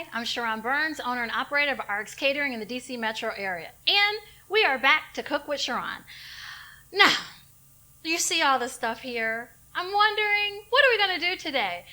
Hi, I'm Sharon Burns, owner and operator of RX Catering in the DC metro area. And we are back to Cook with Sharon. Now, you see all this stuff here. I'm wondering, what are we going to do today?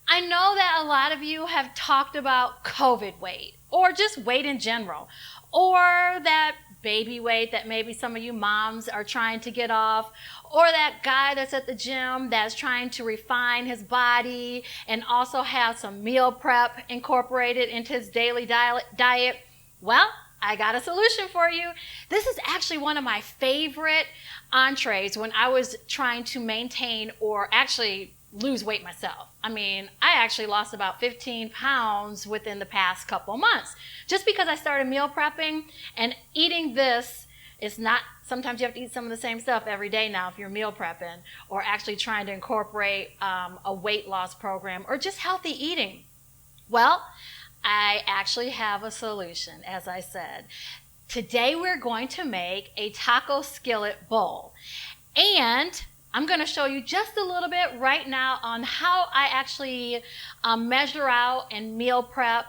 I know that a lot of you have talked about COVID weight, or just weight in general, or that baby weight that maybe some of you moms are trying to get off, or that guy that's at the gym that's trying to refine his body and also have some meal prep incorporated into his daily diet. Well, I got a solution for you. This is actually one of my favorite entrees when I was trying to maintain or actually lose weight myself. I mean, I actually lost about 15 pounds within the past couple months just because I started meal prepping and eating this. It's not, sometimes you have to eat some of the same stuff every day now if you're meal prepping or actually trying to incorporate a weight loss program or just healthy eating. Well, I actually have a solution, as I said. Today we're going to make a taco skillet bowl. And I'm going to show you just a little bit right now on how I actually measure out and meal prep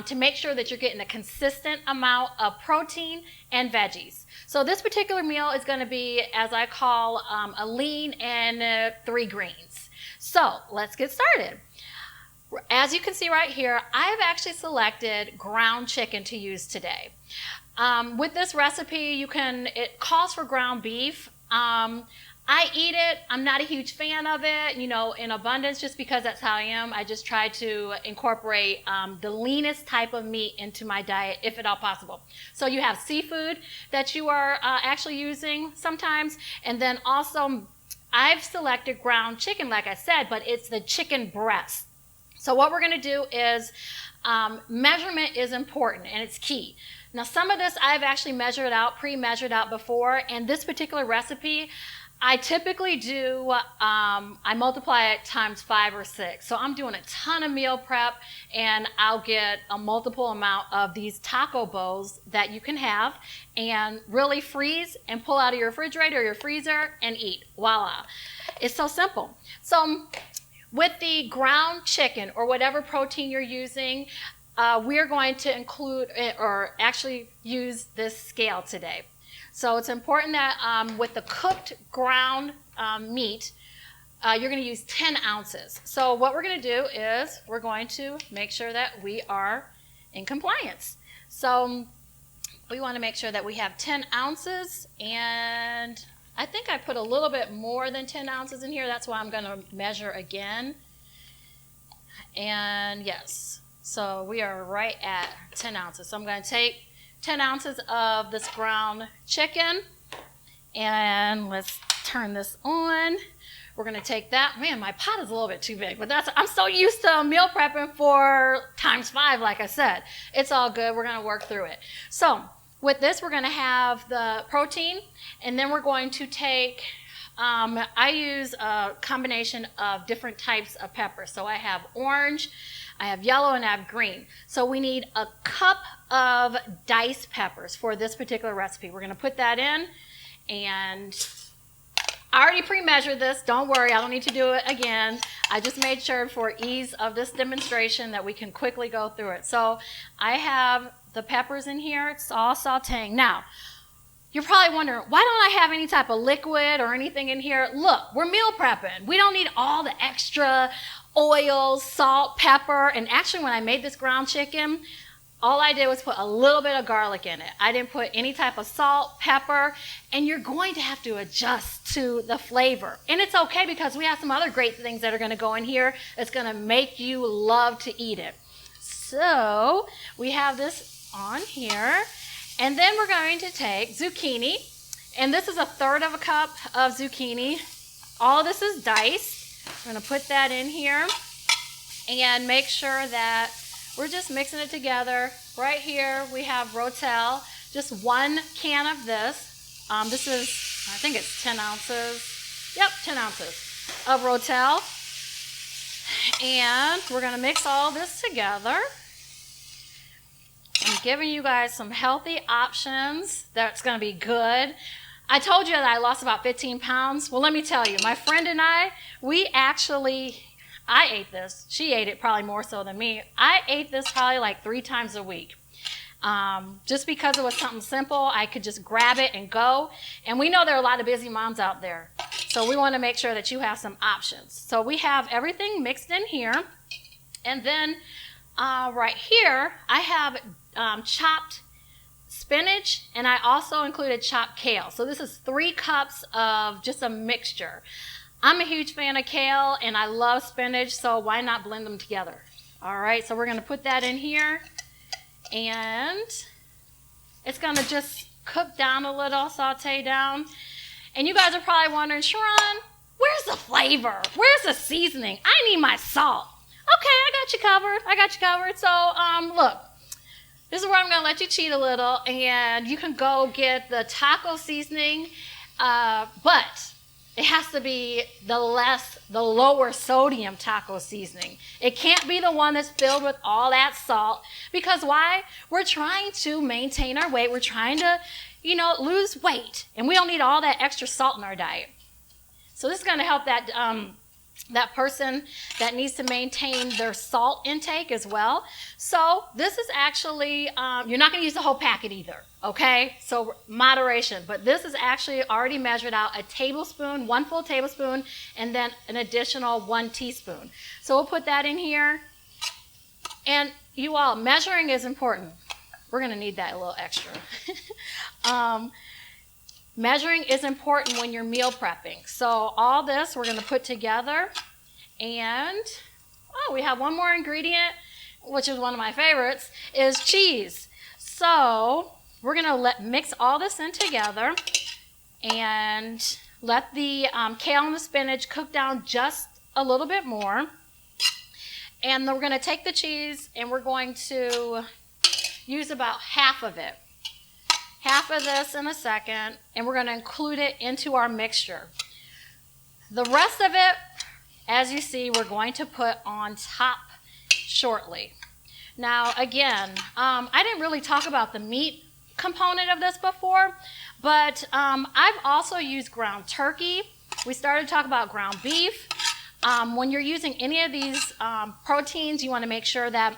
to make sure that you're getting a consistent amount of protein and veggies. So this particular meal is going to be, as I call, a lean and 3 greens. So let's get started. As you can see right here, I have actually selected ground chicken to use today. With this recipe, it calls for ground beef. I eat it. I'm not a huge fan of it, in abundance just because that's how I am. I just try to incorporate the leanest type of meat into my diet if at all possible. So you have seafood that you are actually using sometimes. And then also I've selected ground chicken, like I said, but it's the chicken breast. So what we're going to do is measurement is important and it's key. Now some of this I've actually measured out, pre-measured out before, and this particular recipe I typically do, I multiply it times 5 or 6. So I'm doing a ton of meal prep and I'll get a multiple amount of these taco bowls that you can have and really freeze and pull out of your refrigerator or your freezer and eat. Voila. It's so simple. So with the ground chicken or whatever protein you're using, we're going to include or actually use this scale today. So it's important that with the cooked ground meat, you're going to use 10 ounces. So what we're going to do is we're going to make sure that we are in compliance. So we want to make sure that we have 10 ounces, and I think I put a little bit more than 10 ounces in here. That's why I'm going to measure again. And yes, so we are right at 10 ounces. So I'm going to take 10 ounces of this ground chicken, and let's turn this on. We're going to take that. Man, my pot is a little bit too big, but I'm so used to meal prepping for times 5, like I said. It's all good. We're going to work through it. So with this, we're going to have the protein, and then we're going to take, I use a combination of different types of peppers. So I have orange, I have yellow, and I have green. So we need a cup of diced peppers for this particular recipe. We're going to put that in, and I already pre-measured this. Don't worry, I don't need to do it again. I just made sure for ease of this demonstration that we can quickly go through it. So I have the peppers in here. It's all sauteing. Now, you're probably wondering, why don't I have any type of liquid or anything in here? Look, we're meal prepping. We don't need all the extra oil, salt, pepper. And actually, when I made this ground chicken, all I did was put a little bit of garlic in it. I didn't put any type of salt, pepper, and you're going to have to adjust to the flavor. And it's okay because we have some other great things that are going to go in here that's going to make you love to eat it. So we have this on here. And then we're going to take zucchini, and this is 1/3 of a cup of zucchini. All of this is diced. I'm going to put that in here and make sure that we're just mixing it together. Right here we have Rotel, just 1 can of this. This is, I think it's 10 ounces. Yep, 10 ounces of Rotel. And we're going to mix all this together. I'm giving you guys some healthy options that's going to be good. I told you that I lost about 15 pounds. Well, let me tell you, my friend and I, we actually I ate this. She ate it probably more so than me. I ate this probably like 3 times a week. Just because it was something simple, I could just grab it and go. And we know there are a lot of busy moms out there. So we want to make sure that you have some options. So we have everything mixed in here. And then right here, I have chopped spinach, and I also included chopped kale. So this is 3 cups of just a mixture. I'm a huge fan of kale, and I love spinach, so why not blend them together? All right, so we're going to put that in here, and it's going to just cook down a little, saute down. And you guys are probably wondering, Sharon, where's the flavor? Where's the seasoning? I need my salt. Okay, I got you covered. I got you covered. So, look, this is where I'm going to let you cheat a little, and you can go get the taco seasoning, but it has to be the lower sodium taco seasoning. It can't be the one that's filled with all that salt, because why? We're trying to maintain our weight. We're trying to, lose weight, and we don't need all that extra salt in our diet. So this is going to help that that person that needs to maintain their salt intake as well. So this is actually, you're not going to use the whole packet either, okay? So moderation, but this is actually already measured out, a tablespoon, 1 full tablespoon, and then an additional 1 teaspoon. So we'll put that in here. And you all, measuring is important. We're going to need that a little extra. Measuring is important when you're meal prepping. So all this we're going to put together, and we have one more ingredient, which is one of my favorites, is cheese. So we're going to mix all this in together and let the kale and the spinach cook down just a little bit more. And then we're going to take the cheese and we're going to use about half of it. Half of this in a second, and we're going to include it into our mixture. The rest of it, as you see, we're going to put on top shortly. Now, again, I didn't really talk about the meat component of this before, but I've also used ground turkey. We started to talk about ground beef. When you're using any of these proteins, you want to make sure that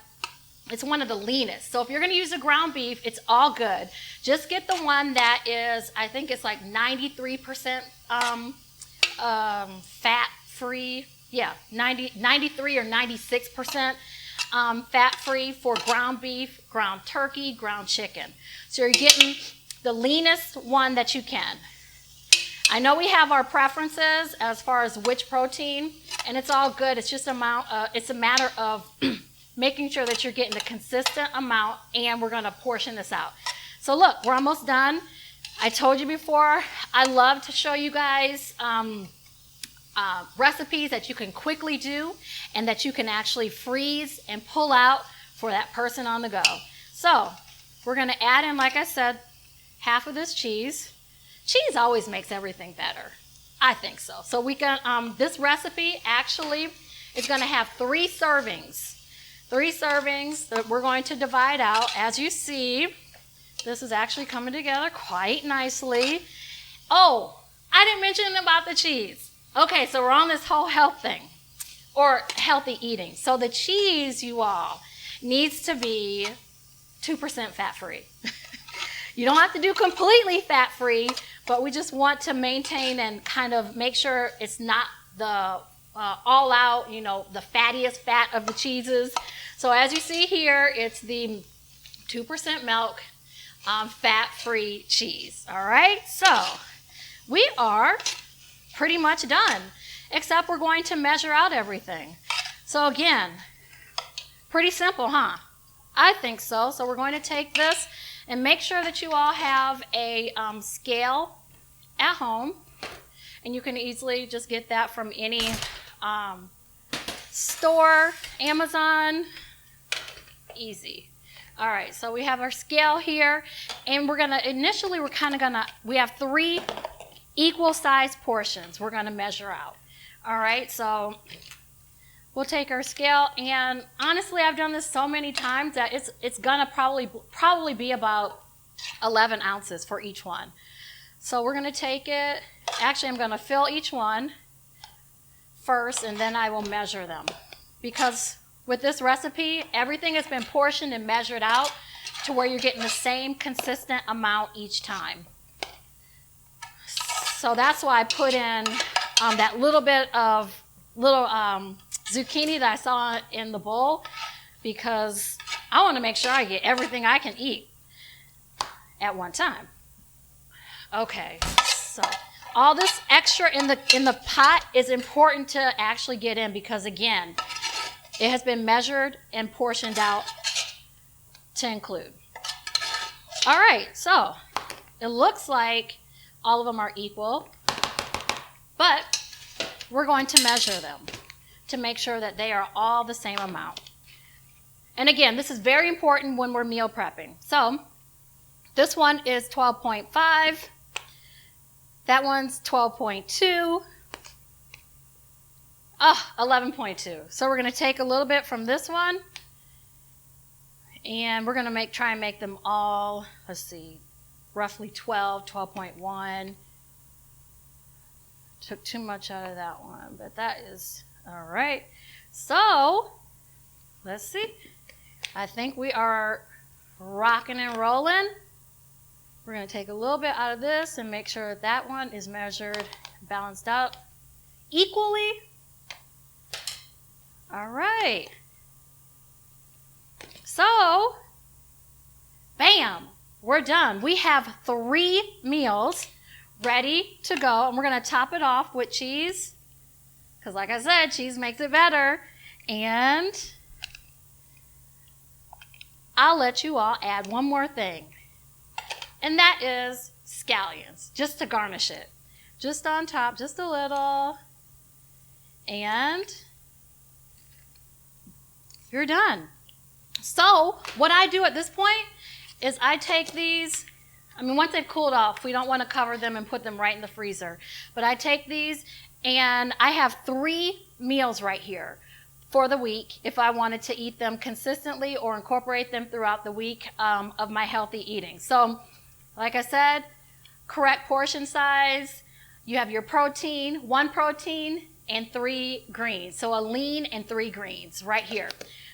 it's one of the leanest. So if you're going to use a ground beef, it's all good. Just get the one that is, I think it's like 93% fat-free. Yeah, 93 or 96% fat-free for ground beef, ground turkey, ground chicken. So you're getting the leanest one that you can. I know we have our preferences as far as which protein, and it's all good. It's just it's a matter of making sure that you're getting the consistent amount, and we're going to portion this out. So look, we're almost done. I told you before, I love to show you guys recipes that you can quickly do and that you can actually freeze and pull out for that person on the go. So we're going to add in, like I said, half of this cheese. Cheese always makes everything better. I think so. So we can, this recipe actually is going to have 3 servings. 3 servings that we're going to divide out. As you see, this is actually coming together quite nicely. Oh, I didn't mention about the cheese. Okay, so we're on this whole health thing, or healthy eating. So the cheese, you all, needs to be 2% fat-free. You don't have to do completely fat-free, but we just want to maintain and kind of make sure it's not the all out, the fattiest fat of the cheeses. So as you see here, it's the 2% milk fat-free cheese. All right, so we are pretty much done, except we're going to measure out everything. So again, pretty simple, huh? I think so. So we're going to take this and make sure that you all have a scale at home, and you can easily just get that from any store, Amazon, easy. All right, so we have our scale here, and we have 3 equal sized portions we're gonna measure out. All right, so we'll take our scale, and honestly, I've done this so many times that it's gonna probably be about 11 ounces for each one. So we're gonna take it, actually I'm gonna fill each one first, and then I will measure them. Because with this recipe, everything has been portioned and measured out to where you're getting the same consistent amount each time. So that's why I put in that little bit of zucchini that I saw in the bowl, because I want to make sure I get everything I can eat at one time. Okay, so all this extra in the pot is important to actually get in, because again, it has been measured and portioned out to include. All right, so it looks like all of them are equal, but we're going to measure them to make sure that they are all the same amount. And again, this is very important when we're meal prepping. So this one is 12.5. That one's 12.2. 11.2. So we're going to take a little bit from this one, and we're going to try and make them all, let's see, roughly 12, 12.1. Took too much out of that one, but that is all right. So let's see. I think we are rocking and rolling. We're going to take a little bit out of this and make sure that one is measured, balanced out equally. All right. So, bam, we're done. We have 3 meals ready to go, and we're going to top it off with cheese, because like I said, cheese makes it better. And I'll let you all add one more thing, and that is scallions, just to garnish it. Just on top, just a little, and you're done. So what I do at this point is I take these, once they've cooled off, we don't want to cover them and put them right in the freezer. But I take these, and I have 3 meals right here for the week if I wanted to eat them consistently or incorporate them throughout the week of my healthy eating. So, like I said, correct portion size. You have your protein, 1 protein, and 3 greens. So a lean and 3 greens right here.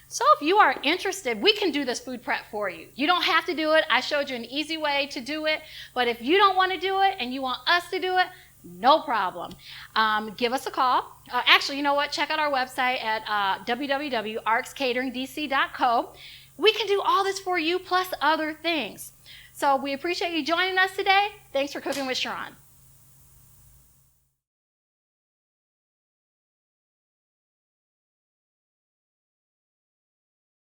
So if you are interested, we can do this food prep for you. You don't have to do it. I showed you an easy way to do it. But if you don't want to do it and you want us to do it, no problem. Give us a call. Actually, you know what? Check out our website at www.arcscateringdc.co. We can do all this for you plus other things. So we appreciate you joining us today. Thanks for cooking with Sharon.